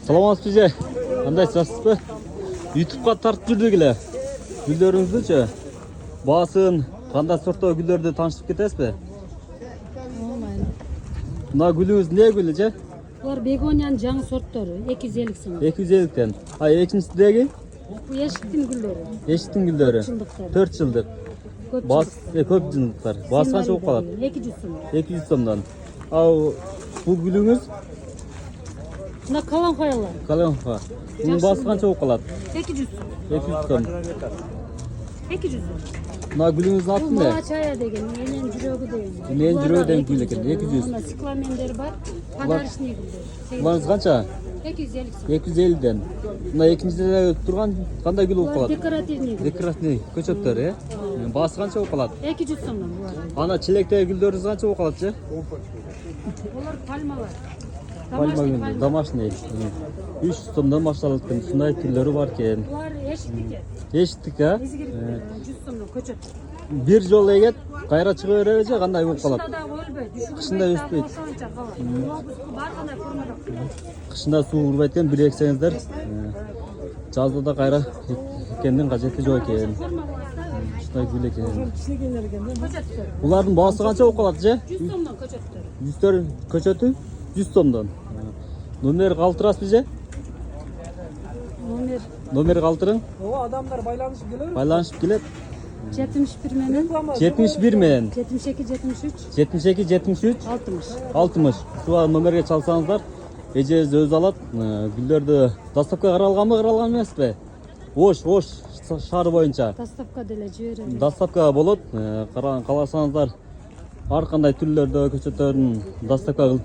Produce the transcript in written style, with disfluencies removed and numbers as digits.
Саламатсыз же? Кандай жассызбы? YouTube'га тартып жүрдүк эле. Гүлдөрүңүздүчү баасын, кандай сорттогу гүлдөрдү таанышып кетесизби? Olmayın. Мына гүлүңүз эмне гүлү же? Bular begoniyanın жаңы сорттары 250 сом. 250'den. Ay экинчисидеги? Bu eşittin gülleri. Eşitin gülleri. 4 жылдыктар. 4 yıldır. Көп Bas, жылдыктар. көп жылдыктар. Bas kança Семарийда kalat? 200 сом. 200 somdan. Al bu gülüңүz Mına kalan koyallar. kalanfa. Bunun bası kança kalat? 200 сом. 200 som. 200 сом. Mına gülüңүздүн Bu аты эмне? Malaçaya деген, enen жүрөгү деген. Enen жүрөгү деген gül экен. 200. Мына сикламендер бар. Подарочный гүлдөр. Буларыңыз канча? 250 сом. 250'den. Mına экинчиде турган кандай gül болуп Bular калат? декоративный гүлдөр. Декоративный көчөттөр, э? Басы канча болуп калат? 200 сомдон булар. Ана чилектеги gülдөрүңүз канча болуп калат же? Булар пальмалар. Пальма Домашний gülü, домашний. 300 сомдон башталат экен. Ушундай түрлөрү бар экен. Булар эшиктики. Эшиттик, а? Изгирик 100 сомдон көчөт. Бир жолу эгет, кайра чыга береби же кандай болуп калат? Кышында да өлбөйт. Кышында өспөйт. Бар кандай формада. Кышында суу урбайт экен, бир эксеңиздер. Жазда да кайра экендин кажети жок экен. Форма болса Ушундай гүл экен. көчөттөр. Булардын баасы канча болуп калат же? 100 сомдон көчөттөр. Жүздөр көчөтү 100 сомдон. Номер калтырасызбы же? Номер Номер калтырың. Ооба адамдар байланышып келер. Байланышып келет. 71 менен 71 менен 72 73 72 73 60. 60. Ушул номерге чалсаңыздар, эжеңиз өзү алат. Гүлдөрдү доставка каралганбы, каралган эмеспи? Ош шаар боюнча. Доставка деле жиберем. Доставка болот. Каласаңыздар ар кандай түрлөрдө көчөттөрдүн доставка кылып